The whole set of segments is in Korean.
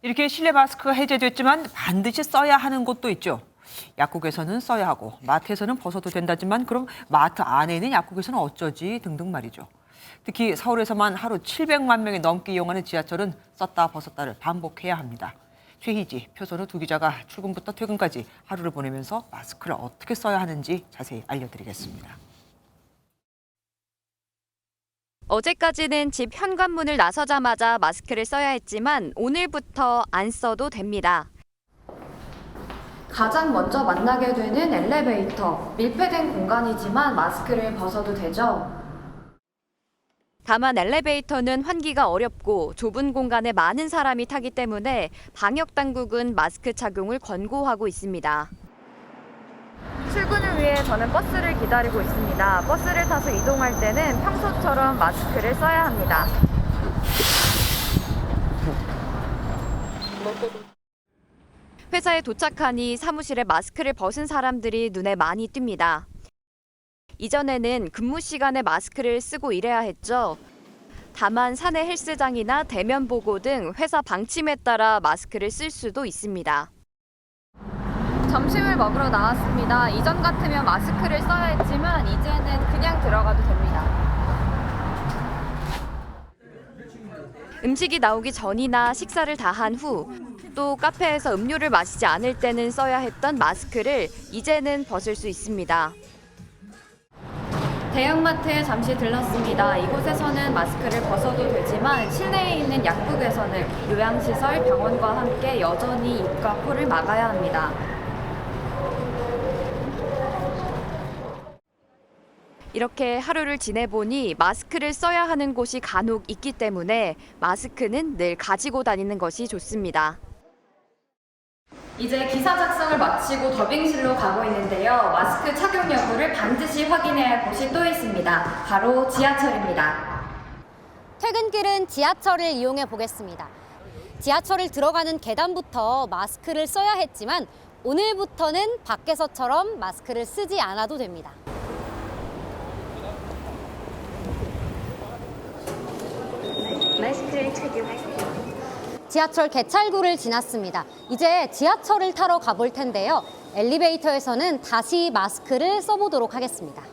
이렇게 실내 마스크가 해제됐지만 반드시 써야 하는 곳도 있죠. 약국에서는 써야 하고 마트에서는 벗어도 된다지만 그럼 마트 안에 있는 약국에서는 어쩌지 등등 말이죠. 특히 서울에서만 하루 700만 명이 넘게 이용하는 지하철은 썼다 벗었다를 반복해야 합니다. 최희지, 표선우 두 기자가 출근부터 퇴근까지 하루를 보내면서 마스크를 어떻게 써야 하는지 자세히 알려드리겠습니다. 어제까지는 집 현관문을 나서자마자 마스크를 써야 했지만 오늘부터 안 써도 됩니다. 가장 먼저 만나게 되는 엘리베이터. 밀폐된 공간이지만 마스크를 벗어도 되죠. 다만 엘리베이터는 환기가 어렵고 좁은 공간에 많은 사람이 타기 때문에 방역 당국은 마스크 착용을 권고하고 있습니다. 출근을 위해 저는 버스를 기다리고 있습니다. 버스를 타서 이동할 때는 평소처럼 마스크를 써야 합니다. 회사에 도착하니 사무실에 마스크를 벗은 사람들이 눈에 많이 띕니다. 이전에는 근무 시간에 마스크를 쓰고 일해야 했죠. 다만 사내 헬스장이나 대면 보고 등 회사 방침에 따라 마스크를 쓸 수도 있습니다. 점심을 먹으러 나왔습니다. 이전 같으면 마스크를 써야 했지만 이제는 그냥 들어가도 됩니다. 음식이 나오기 전이나 식사를 다 한 후, 또 카페에서 음료를 마시지 않을 때는 써야 했던 마스크를 이제는 벗을 수 있습니다. 대형마트에 잠시 들렀습니다. 이곳에서는 마스크를 벗어도 되지만 실내에 있는 약국에서는 요양시설, 병원과 함께 여전히 입과 코를 막아야 합니다. 이렇게 하루를 지내보니 마스크를 써야 하는 곳이 간혹 있기 때문에 마스크는 늘 가지고 다니는 것이 좋습니다. 이제 기사 작성을 마치고 더빙실로 가고 있는데요. 마스크 착용 여부를 반드시 확인해야 할 곳이 또 있습니다. 바로 지하철입니다. 퇴근길은 지하철을 이용해 보겠습니다. 지하철을 들어가는 계단부터 마스크를 써야 했지만 오늘부터는 밖에서처럼 마스크를 쓰지 않아도 됩니다. 마스크를 착용하세요. 지하철 개찰구를 지났습니다. 이제 지하철을 타러 가볼 텐데요. 엘리베이터에서는 다시 마스크를 써보도록 하겠습니다.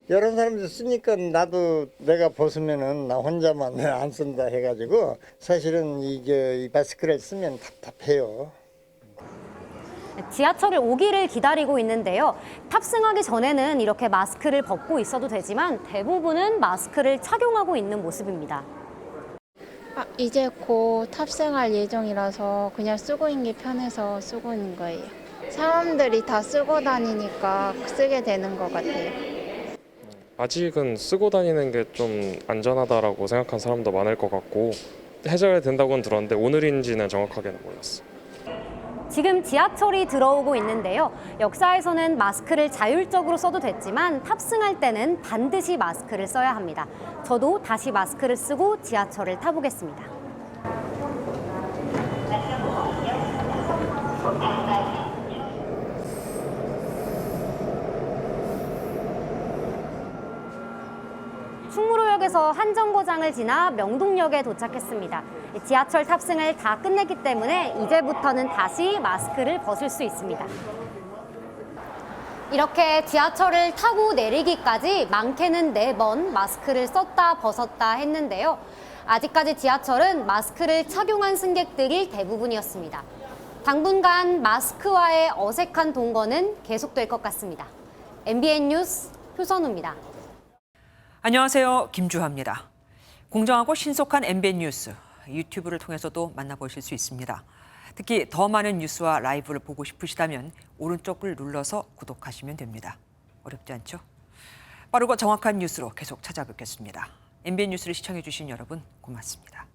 여러 사람들 쓰니까 나도 내가 벗으면은 나 혼자만 안 쓴다 해가지고 사실은 이 마스크를 쓰면 답답해요. 지하철을 오기를 기다리고 있는데요. 탑승하기 전에는 이렇게 마스크를 벗고 있어도 되지만 대부분은 마스크를 착용하고 있는 모습입니다. 이제 곧 탑승할 예정이라서 그냥 쓰고 있는 게 편해서 쓰고 있는 거예요. 사람들이 다 쓰고 다니니까 쓰게 되는 것 같아요. 아직은 쓰고 다니는 게 좀 안전하다라고 생각하는 사람도 많을 것 같고 해제된다고는 들었는데 오늘인지는 정확하게는 몰랐어요. 지금 지하철이 들어오고 있는데요. 역사에서는 마스크를 자율적으로 써도 됐지만 탑승할 때는 반드시 마스크를 써야 합니다. 저도 다시 마스크를 쓰고 지하철을 타보겠습니다. 충무로역에서 한정거장을 지나 명동역에 도착했습니다. 지하철 탑승을 다 끝냈기 때문에 이제부터는 다시 마스크를 벗을 수 있습니다. 이렇게 지하철을 타고 내리기까지 많게는 4번 마스크를 썼다 벗었다 했는데요. 아직까지 지하철은 마스크를 착용한 승객들이 대부분이었습니다. 당분간 마스크와의 어색한 동거는 계속될 것 같습니다. MBN 뉴스 표선우입니다. 안녕하세요. 김주하입니다. 공정하고 신속한 MBN 뉴스, 유튜브를 통해서도 만나보실 수 있습니다. 특히 더 많은 뉴스와 라이브를 보고 싶으시다면 오른쪽을 눌러서 구독하시면 됩니다. 어렵지 않죠? 빠르고 정확한 뉴스로 계속 찾아뵙겠습니다. MBN 뉴스를 시청해 주신 여러분 고맙습니다.